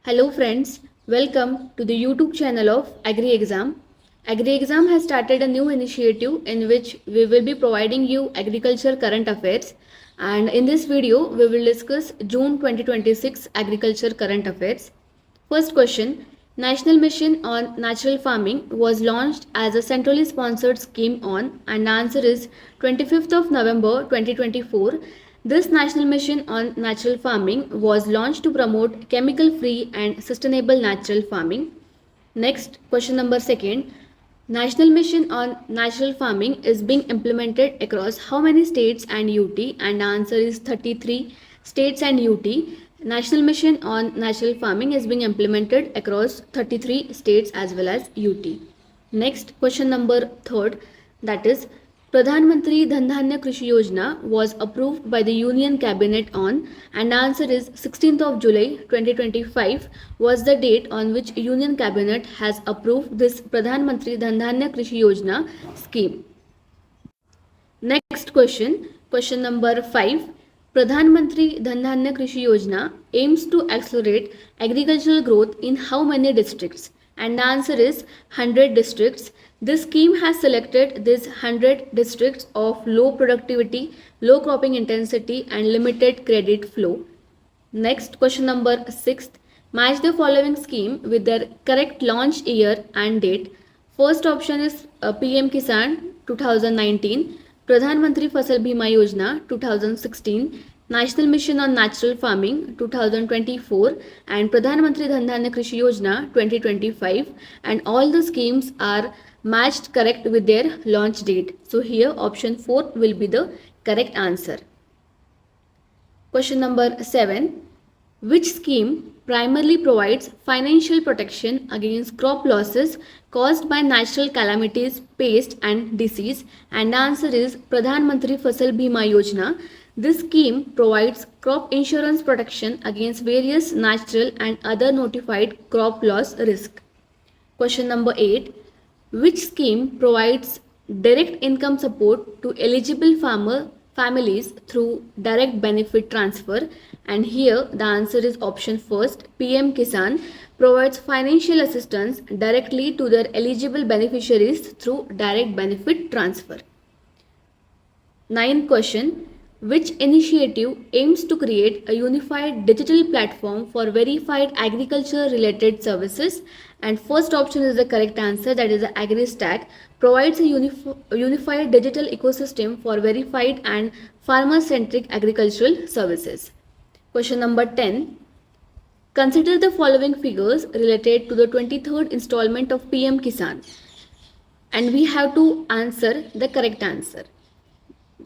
Hello friends, welcome to the YouTube channel of Agri Exam. Agri Exam has started a new initiative in which we will be providing you agriculture current affairs, and in this video we will discuss June 2026 agriculture current affairs. First question, National Mission on Natural Farming was launched as a centrally sponsored scheme on, and the answer is 25th of November 2024. This national mission on natural farming was launched to promote chemical free and sustainable natural farming. Next, question number second. National mission on natural farming is being implemented across how many states and UT? And the answer is 33 states and UT. National mission on natural farming is being implemented across 33 states as well as UT. Next, question number third, that is Pradhan Mantri Dhan Dhanya Krishi Yojana was approved by the Union Cabinet on, and the answer is 16th of July 2025 was the date on which Union Cabinet has approved this Pradhan Mantri Dhan Dhanya Krishi Yojana scheme. Next question, question number 5. Pradhan Mantri Dhan Dhanya Krishi Yojana aims to accelerate agricultural growth in how many districts? And the answer is 100 districts. This scheme has selected these 100 districts of low productivity, low cropping intensity and limited credit flow. Next, question number 6. Match the following scheme with their correct launch year and date. First option is PM Kisan 2019, Pradhan Mantri Fasal Bima Yojana 2016, National Mission on Natural Farming 2024 and Pradhan Mantri Dhan Dhanya Krishi Yojana 2025, and all the schemes are matched correct with their launch date. So here option 4 will be the correct answer. Question number 7. Which scheme primarily provides financial protection against crop losses caused by natural calamities, pest and disease? And the answer is Pradhan Mantri Fasal Bima Yojana. This scheme provides crop insurance protection against various natural and other notified crop loss risk. Question number 8. Which scheme provides direct income support to eligible farmer families through direct benefit transfer? And here the answer is option first, PM Kisan provides financial assistance directly to their eligible beneficiaries through direct benefit transfer. 9th question. Which initiative aims to create a unified digital platform for verified agriculture related services? And first option is the correct answer, that is the AgriStack provides a unified digital ecosystem for verified and farmer centric agricultural services. Question number 10. Consider the following figures related to the 23rd installment of PM Kisan, and we have to answer the correct answer.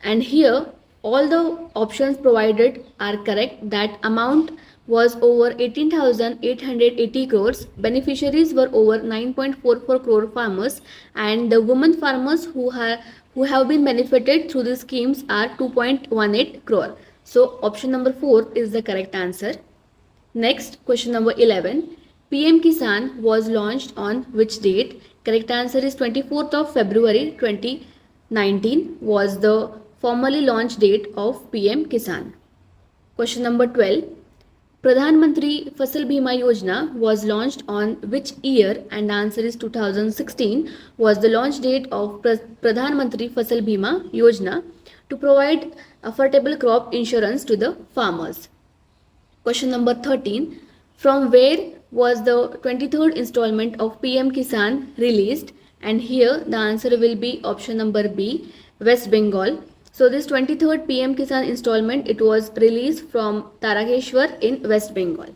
And here all the options provided are correct. That amount was over 18,880 crores. Beneficiaries were over 9.44 crore farmers, and the women farmers who have been benefited through these schemes are 2.18 crore. So option number 4 is the correct answer. Next, question number 11. PM Kisan was launched on which date? Correct answer is 24th of February 2019 was the formally launch date of PM Kisan. Question number 12. Pradhan Mantri Fasal Bima Yojana was launched on which year? And the answer is 2016 was the launch date of Pradhan Mantri Fasal Bima Yojana to provide affordable crop insurance to the farmers. Question number 13. From where was the 23rd installment of PM Kisan released? And here the answer will be option number B, West Bengal. So this 23rd PM Kisan installment, it was released from Tarakeshwar in West Bengal.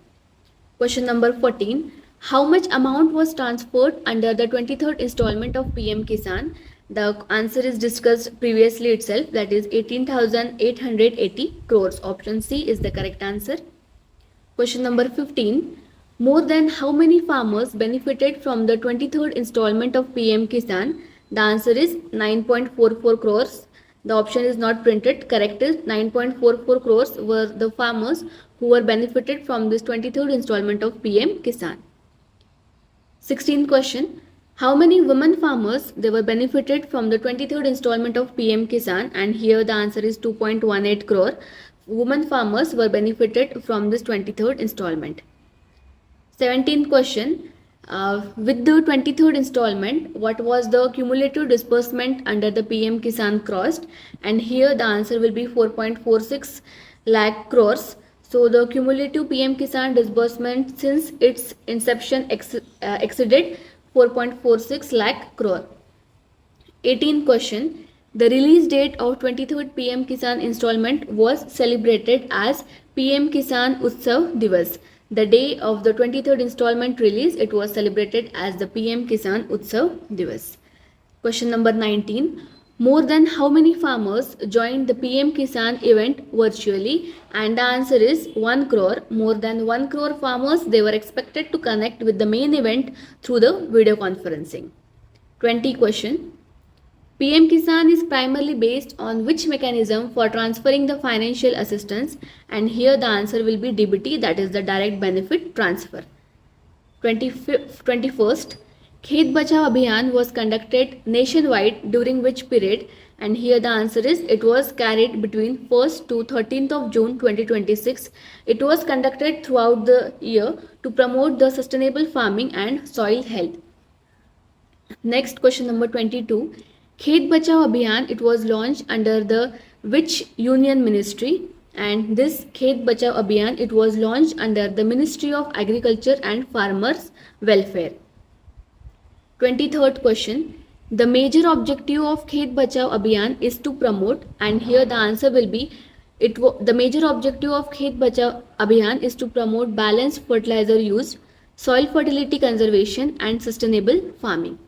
Question number 14. How much amount was transferred under the 23rd installment of PM Kisan? The answer is discussed previously itself, that is 18,880 crores. Option C is the correct answer. Question number 15. More than how many farmers benefited from the 23rd installment of PM Kisan? The answer is 9.44 crores. The option is not printed. Correct is 9.44 crores were the farmers who were benefited from this 23rd installment of PM Kisan. 16th question. How many women farmers they were benefited from the 23rd installment of PM Kisan? And here the answer is 2.18 crore. Women farmers were benefited from this 23rd installment. 17th question. With the 23rd installment, what was the cumulative disbursement under the PM Kisan crossed? And here the answer will be 4.46 lakh crores. So the cumulative PM Kisan disbursement since its inception exceeded 4.46 lakh crore. 18th question. The release date of 23rd PM Kisan installment was celebrated as PM Kisan Utsav Divas. The day of the 23rd installment release, it was celebrated as the PM Kisan Utsav Divas. Question number 19. More than how many farmers joined the PM Kisan event virtually? And the answer is 1 crore. More than 1 crore farmers, they were expected to connect with the main event through the video conferencing. 20 question. PM Kisan is primarily based on which mechanism for transferring the financial assistance? And here the answer will be DBT, that is the direct benefit transfer. 21st, Khet Bachao Abhiyan was conducted nationwide during which period? And here the answer is it was carried between 1st to 13th of June 2026. It was conducted throughout the year to promote the sustainable farming and soil health. Next, question number 22. Khet Bachao Abhiyan, it was launched under the which union ministry? And this Khet Bachao Abhiyan, it was launched under the Ministry of Agriculture and Farmers Welfare. 23rd question. The major objective of Khet Bachao Abhiyan is to promote, and here the answer will be the major objective of Khet Bachao Abhiyan is to promote balanced fertilizer use, soil fertility conservation and sustainable farming.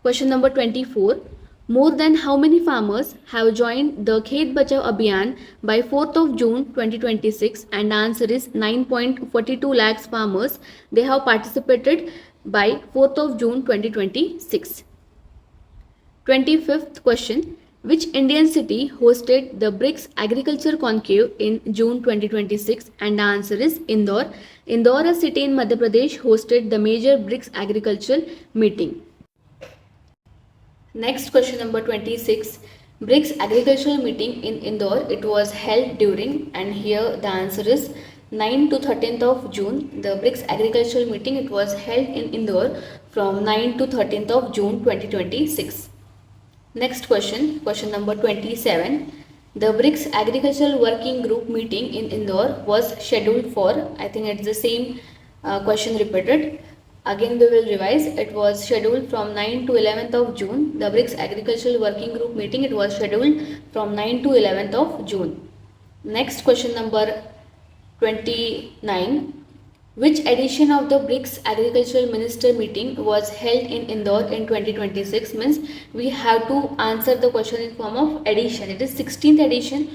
Question number 24. More than how many farmers have joined the Khet Bachao Abhiyan by 4th of June 2026? And the answer is 9.42 lakhs farmers. They have participated by 4th of June 2026. 25th question. Which Indian city hosted the BRICS Agriculture Conclave in June 2026? And the answer is Indore. Indore, a city in Madhya Pradesh, hosted the major BRICS Agriculture meeting. Next, question number 26. BRICS agricultural meeting in Indore, it was held during, and here the answer is 9 to 13th of June. The BRICS agricultural meeting, it was held in Indore from 9 to 13th of June 2026. Next question, question number 27. The BRICS agricultural working group meeting in Indore was scheduled for, I think it's the same question repeated. Again we will revise. It was scheduled from 9 to 11th of June. The BRICS Agricultural Working Group meeting, it was scheduled from 9 to 11th of June. Next, question number 29. Which edition of the BRICS Agricultural Minister meeting was held in Indore in 2026? Means we have to answer the question in form of edition. It is 16th edition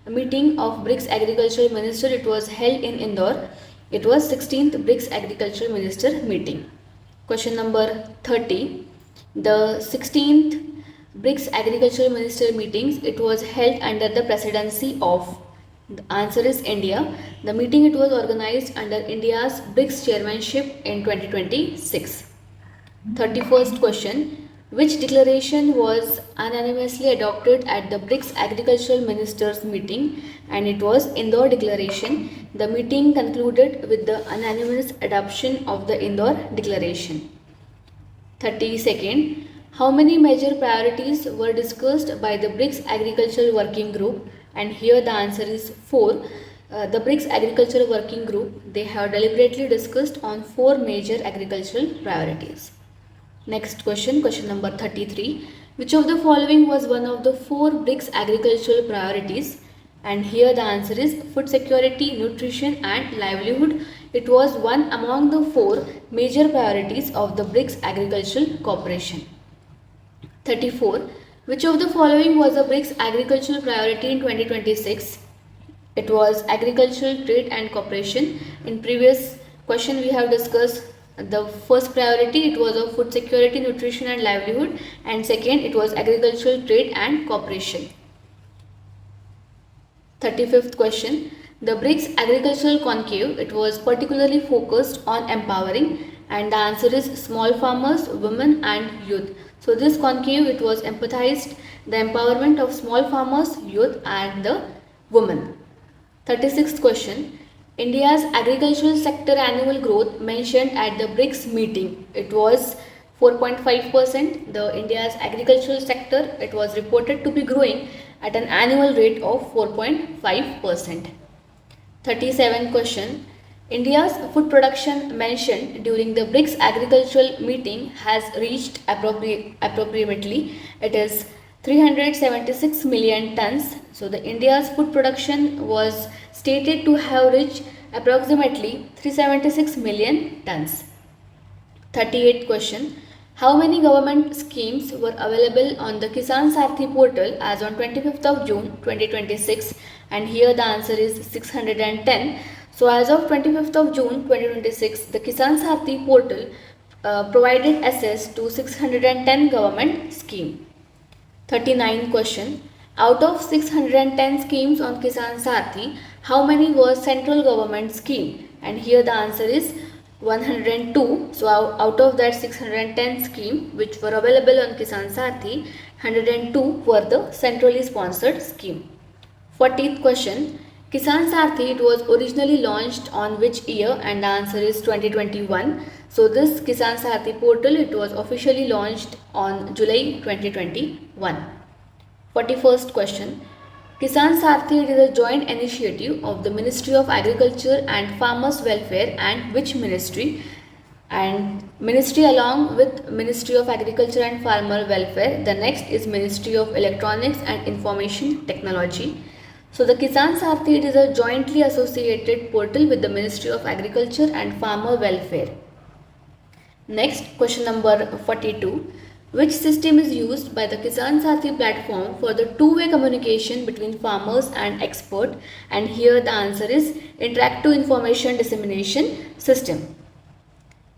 meeting of BRICS Agricultural Minister. It was held in Indore. It was 16th BRICS Agriculture Minister meeting. Question number 30. The 16th BRICS Agriculture Minister meetings, it was held under the presidency of, the answer is India. The meeting, it was organized under India's BRICS chairmanship in 2026. 31st question. Which declaration was unanimously adopted at the BRICS Agricultural Ministers meeting? And it was Indore Declaration. The meeting concluded with the unanimous adoption of the Indore Declaration. 32nd. How many major priorities were discussed by the BRICS Agricultural Working Group? And here the answer is 4. The BRICS Agricultural Working Group, they have deliberately discussed on 4 major agricultural priorities. Next question, question number 33. Which of the following was one of the 4 BRICS agricultural priorities? And here the answer is food security, nutrition and livelihood. It was one among the 4 major priorities of the BRICS Agricultural Cooperation. 34. Which of the following was a BRICS agricultural priority in 2026? It was agricultural trade and cooperation. In previous question we have discussed the first priority, it was of food security, nutrition and livelihood, and second it was agricultural trade and cooperation. 35th question. The BRICS Agricultural Conclave, it was particularly focused on empowering, and the answer is small farmers, women and youth. So this conclave, it was emphasized the empowerment of small farmers, youth and the women. 36th question. India's agricultural sector annual growth mentioned at the BRICS meeting. It was 4.5%. The India's agricultural sector, it was reported to be growing at an annual rate of 4.5%. 37 question. India's food production mentioned during the BRICS agricultural meeting has reached approximately it is 376 million tons. So the India's food production was stated to have reached approximately 376 million tons. 38 question. How many government schemes were available on the Kisan Sarthi portal as on 25th of June 2026? And here the answer is 610. So as of 25th of June 2026, the Kisan Sarthi portal provided access to 610 government scheme. 39 question. Out of 610 schemes on Kisan Sarthi, how many were central government scheme? And here the answer is 102. So out of that 610 scheme which were available on Kisan Sarthi, 102 were the centrally sponsored scheme. 40th question. Kisan Sarthi, it was originally launched on which year? And the answer is 2021. So this Kisan Sarthi portal, it was officially launched on July 2021. 41st question. Kisan Sarthi, it is a joint initiative of the Ministry of Agriculture and Farmers Welfare and which ministry? And ministry along with Ministry of Agriculture and Farmer Welfare. The next is Ministry of Electronics and Information Technology. So the Kisan Sarthi, it is a jointly associated portal with the Ministry of Agriculture and Farmer Welfare. Next, question number 42. Which system is used by the Kisan Sarthi platform for the two-way communication between farmers and expert? And here the answer is Interactive Information Dissemination System.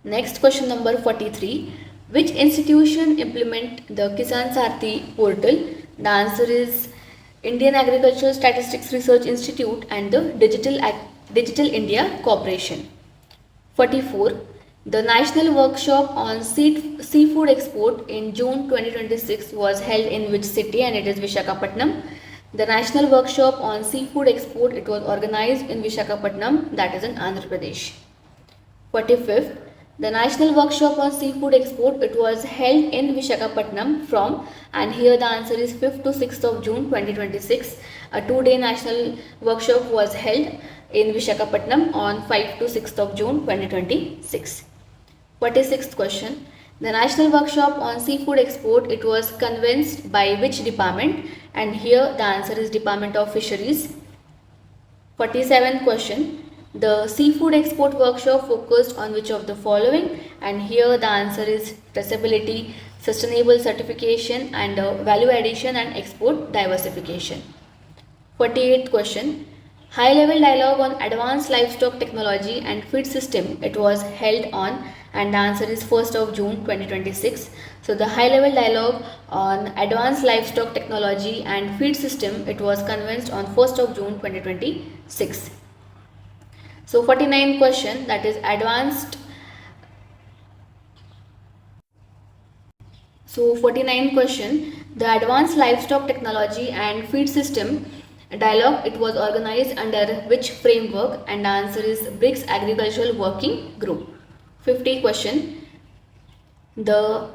Next, question number 43. Which institution implement the Kisan Sarthi portal? The answer is Indian Agricultural Statistics Research Institute and the Digital India Corporation. 44. The National Workshop on Seafood Export in June 2026 was held in which city? And it is Visakhapatnam. The National Workshop on Seafood Export, it was organized in Visakhapatnam, that is in Andhra Pradesh. 45th. The National Workshop on Seafood Export, it was held in Visakhapatnam from, and here the answer is 5th to 6th of June 2026. A 2-day national workshop was held in Visakhapatnam on 5th to 6th of June 2026. 46th question. The National Workshop on Seafood Export, it was convened by which department? And here the answer is Department of Fisheries. 47th question. The Seafood Export Workshop focused on which of the following? And here the answer is traceability, sustainable certification and value addition and export diversification. 48th question. High level dialogue on advanced livestock technology and feed system, it was held on, and the answer is 1st of June 2026. So the high level dialogue on advanced livestock technology and feed system, it was convened on 1st of June 2026. So 49th question, that is advanced. So 49th question, the advanced livestock technology and feed system dialogue, it was organized under which framework? And the answer is BRICS Agricultural Working Group. 50th question, the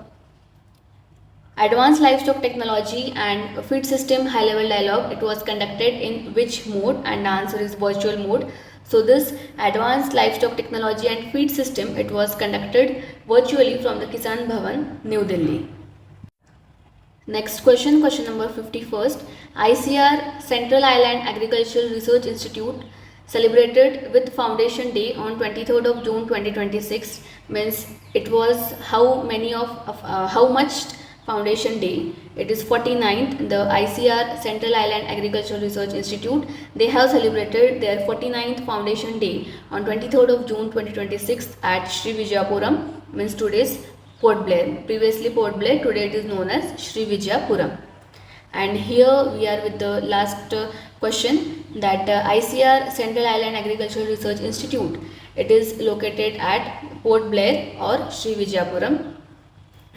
advanced livestock technology and feed system high level dialogue, it was conducted in which mode? And the answer is virtual mode. So this advanced livestock technology and feed system, it was conducted virtually from the Kisan Bhavan, New Delhi. Next question, question number 51st. ICAR Central Island Agricultural Research Institute celebrated with Foundation Day on 23rd of June 2026. Means it was how much Foundation Day? It is 49th. The ICAR Central Island Agricultural Research Institute, they have celebrated their 49th Foundation Day on 23rd of June 2026 at Sri Vijayapuram, means today's Port Blair. Previously Port Blair, today it is known as Sri Vijayapuram. And here we are with the last question, that ICAR Central Island Agricultural Research Institute, it is located at Port Blair or Sri Vijayapuram.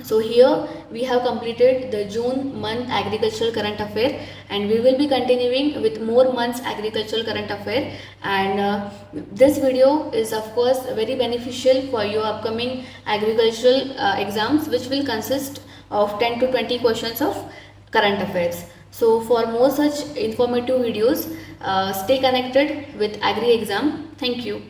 So here we have completed the June month agricultural current affair, and we will be continuing with more months agricultural current affair. And this video is of course very beneficial for your upcoming agricultural exams, which will consist of 10 to 20 questions of current affairs. So for more such informative videos, stay connected with Agri Exam. Thank you.